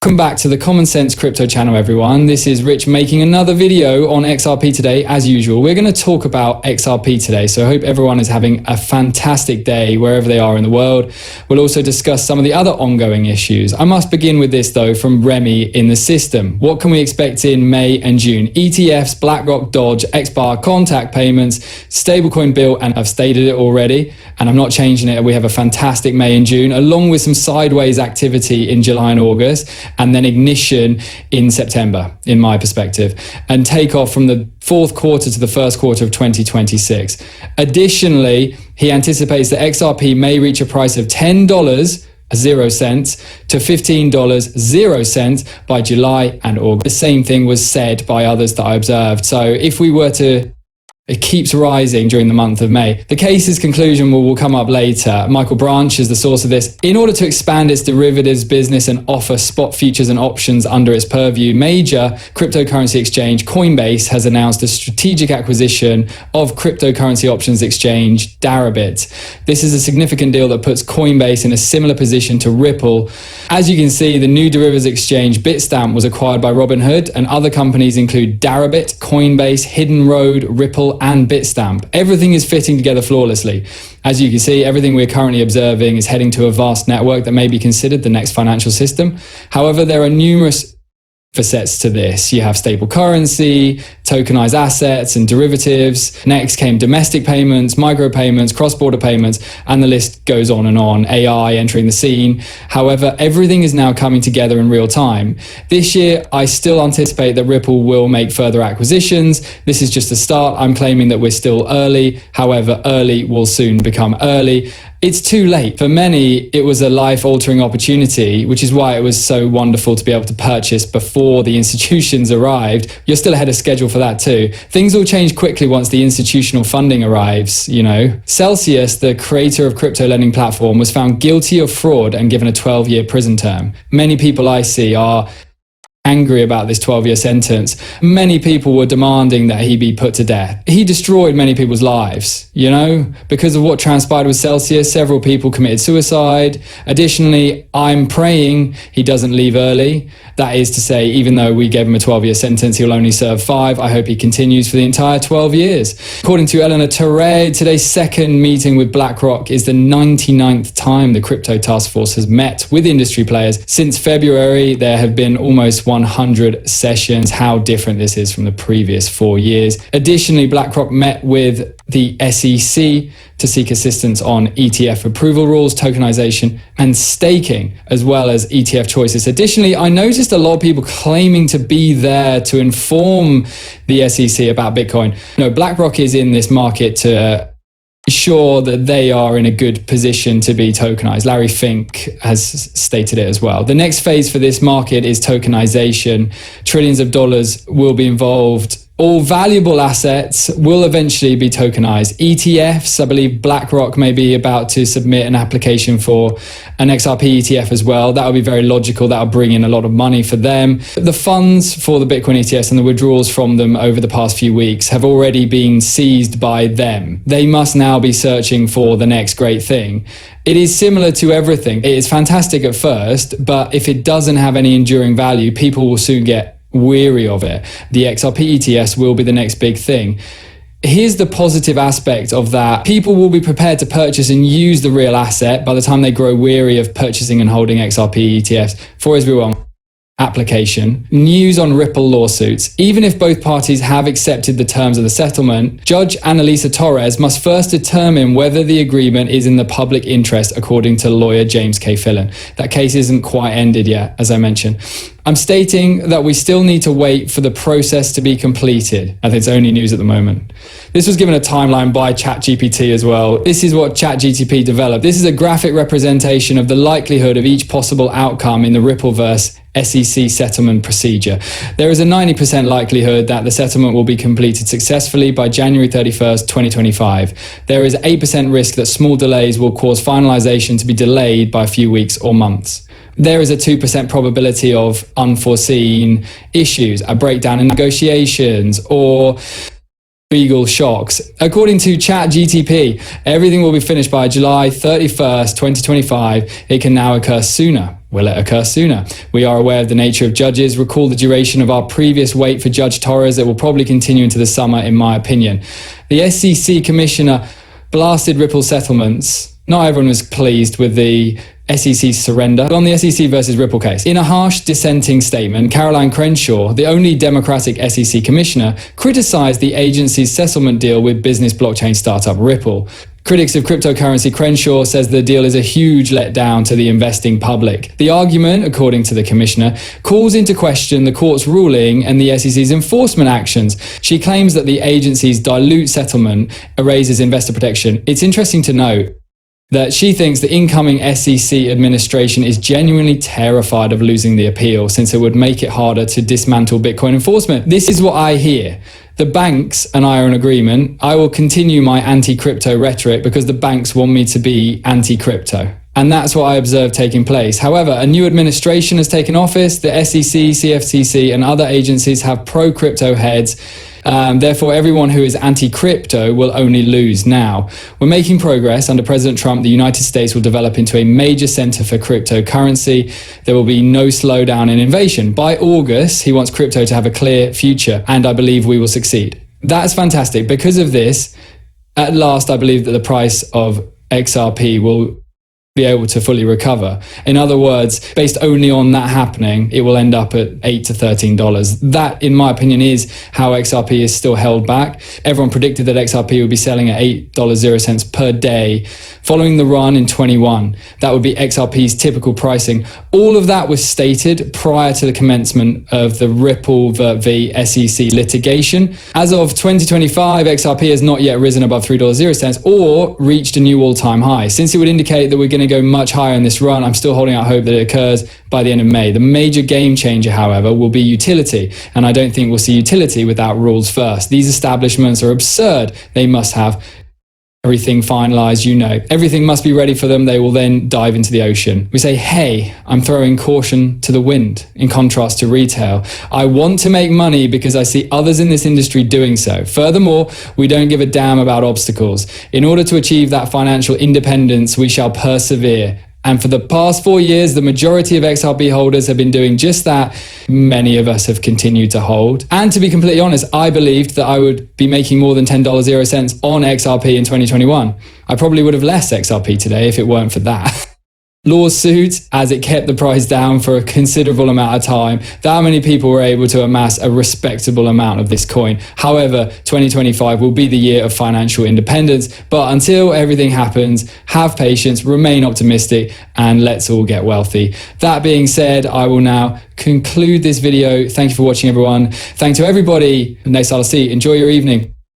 Welcome back to the Common Sense Crypto channel, everyone. This is Rich making another video on XRP today. As usual, we're going to talk about XRP today, so I hope everyone is having a fantastic day wherever they are in the world. We'll also discuss some of the other ongoing issues. I must begin with this though, from Remy in the system. What can we expect in May and June? ETFs, Blackrock, Dodge, XBAR, contact payments, stablecoin bill, and I've stated it already, and I'm not changing it. We have a fantastic May and June, along with some sideways activity in July and August, and then ignition in September, in my perspective, and take off from the fourth quarter to the first quarter of 2026. Additionally, he anticipates that XRP may reach a price of $10.00 to $15.00 by July and August. The same thing was said by others that I observed. So if we were to it keeps rising during the month of May. The case's conclusion will come up later. Michael Branch is the source of this. In order to expand its derivatives business and offer spot futures and options under its purview, major cryptocurrency exchange Coinbase has announced a strategic acquisition of cryptocurrency options exchange Xrp. This is a significant deal that puts Coinbase in a similar position to Ripple. As you can see, the new derivatives exchange Bitstamp was acquired by Robinhood, and other companies include Xrp, Coinbase, Hidden Road, Ripple, and Bitstamp. Everything is fitting together flawlessly. As you can see, everything we're currently observing is heading to a vast network that may be considered the next financial system. However, there are numerous facets to this. You have stable currency, tokenized assets and derivatives. Next came domestic payments, micropayments, cross-border payments, and the list goes on and on. AI entering the scene. However, everything is now coming together in real time. This year, I still anticipate that Ripple will make further acquisitions. This is just a start. I'm claiming that we're still early. However, early will soon become early. It's too late. For many, it was a life-altering opportunity, which is why it was so wonderful to be able to purchase before the institutions arrived. You're still ahead of schedule for that too. Things will change quickly once the institutional funding arrives, you know. Celsius, the creator of crypto lending platform, was found guilty of fraud and given a 12-year prison term. Many people I see are angry about this 12-year sentence. Many people were demanding that he be put to death. He destroyed many people's lives, you know, because of what transpired with Celsius. Several people committed suicide. Additionally, I'm praying he doesn't leave early. That is to say, even though we gave him a 12-year sentence, he'll only serve 5. I hope he continues for the entire 12 years. According to Eleanor Terray, today's second meeting with Blackrock is the 99th time the crypto task force has met with industry players. Since February, there have been almost 100 sessions. How different this is from the previous 4 years. Additionally, Blackrock met with the SEC to seek assistance on ETF approval rules, tokenization, and staking, as well as ETF choices. Additionally, I noticed a lot of people claiming to be there to inform the SEC about Bitcoin. No, Blackrock is in this market to sure that they are in a good position to be tokenized. Larry Fink has stated it as well. The next phase for this market is tokenization. Trillions of dollars will be involved. All valuable assets will eventually be tokenized. ETFs, I believe BlackRock may be about to submit an application for an XRP ETF as well. That will be very logical. That will bring in a lot of money for them. The funds for the Bitcoin ETFs and the withdrawals from them over the past few weeks have already been seized by them. They must now be searching for the next great thing. It is similar to everything. It is fantastic at first, but if it doesn't have any enduring value, people will soon get weary of it. The XRP ETFs will be the next big thing. Here's the positive aspect of that. People will be prepared to purchase and use the real asset by the time they grow weary of purchasing and holding XRP ETFs. For everyone, application. News on Ripple lawsuits. Even if both parties have accepted the terms of the settlement, Judge Annalisa Torres must first determine whether the agreement is in the public interest, according to lawyer James K. Fillon. That case isn't quite ended yet, as I mentioned. I'm stating that we still need to wait for the process to be completed, and it's only news at the moment. This was given a timeline by ChatGPT as well. This is what ChatGPT developed. This is a graphic representation of the likelihood of each possible outcome in the Rippleverse SEC settlement procedure. There is a 90% likelihood that the settlement will be completed successfully by January 31st, 2025. There is 8% risk that small delays will cause finalization to be delayed by a few weeks or months. There is a 2% probability of unforeseen issues, a breakdown in negotiations, or legal shocks. According to ChatGPT, everything will be finished by July 31st, 2025. It can now occur sooner. Will it occur sooner? We are aware of the nature of judges. Recall the duration of our previous wait for Judge Torres. It will probably continue into the summer, in my opinion. The SEC commissioner blasted Ripple settlements. Not everyone was pleased with the SEC's surrender on the SEC versus Ripple case. In a harsh dissenting statement, Caroline Crenshaw, the only Democratic SEC commissioner, criticized the agency's settlement deal with business blockchain startup Ripple. Critics of cryptocurrency, Crenshaw says the deal is a huge letdown to the investing public. The argument, according to the commissioner, calls into question the court's ruling and the SEC's enforcement actions. She claims that the agency's dilute settlement erases investor protection. It's interesting to note that she thinks the incoming SEC administration is genuinely terrified of losing the appeal, since it would make it harder to dismantle Bitcoin enforcement. This is what I hear. The banks and I are in agreement. I will continue my anti-crypto rhetoric because the banks want me to be anti-crypto. And that's what I observe taking place. However, a new administration has taken office. The SEC, CFTC, and other agencies have pro-crypto heads. Therefore, everyone who is anti-crypto will only lose now. We're making progress. Under President Trump, the United States will develop into a major center for cryptocurrency. There will be no slowdown in innovation. By August, he wants crypto to have a clear future, and I believe we will succeed. That's fantastic. Because of this, at last, I believe that the price of XRP will be able to fully recover. In other words, based only on that happening, it will end up at $8 to $13. That, in my opinion, is how XRP is still held back. Everyone predicted that XRP would be selling at $8.00 per day following the run in 21. That would be XRP's typical pricing. All of that was stated prior to the commencement of the Ripple v SEC litigation. As of 2025, XRP has not yet risen above $3.00 or reached a new all-time high. Since it would indicate that we're going to go much higher in this run, I'm still holding out hope that it occurs by the end of May. The major game changer, however, will be utility, and I don't think we'll see utility without rules first. These establishments are absurd. They must have everything finalized, everything must be ready for them. They will then dive into the ocean. We say, hey, I'm throwing caution to the wind, in contrast to retail. I want to make money because I see others in this industry doing so. Furthermore, we don't give a damn about obstacles. In order to achieve that financial independence, we shall persevere. And for the past 4 years, the majority of XRP holders have been doing just that. Many of us have continued to hold. And to be completely honest, I believed that I would be making more than $10.00 on XRP in 2021. I probably would have less XRP today if it weren't for that. Lawsuit, as it kept the price down for a considerable amount of time. That many people were able to amass a respectable amount of this coin. However, 2025 will be the year of financial independence. But until everything happens, have patience, remain optimistic, and let's all get wealthy. That being said, I will now conclude this video. Thank you for watching, everyone. Thanks to everybody. Next I'll see. Enjoy your evening.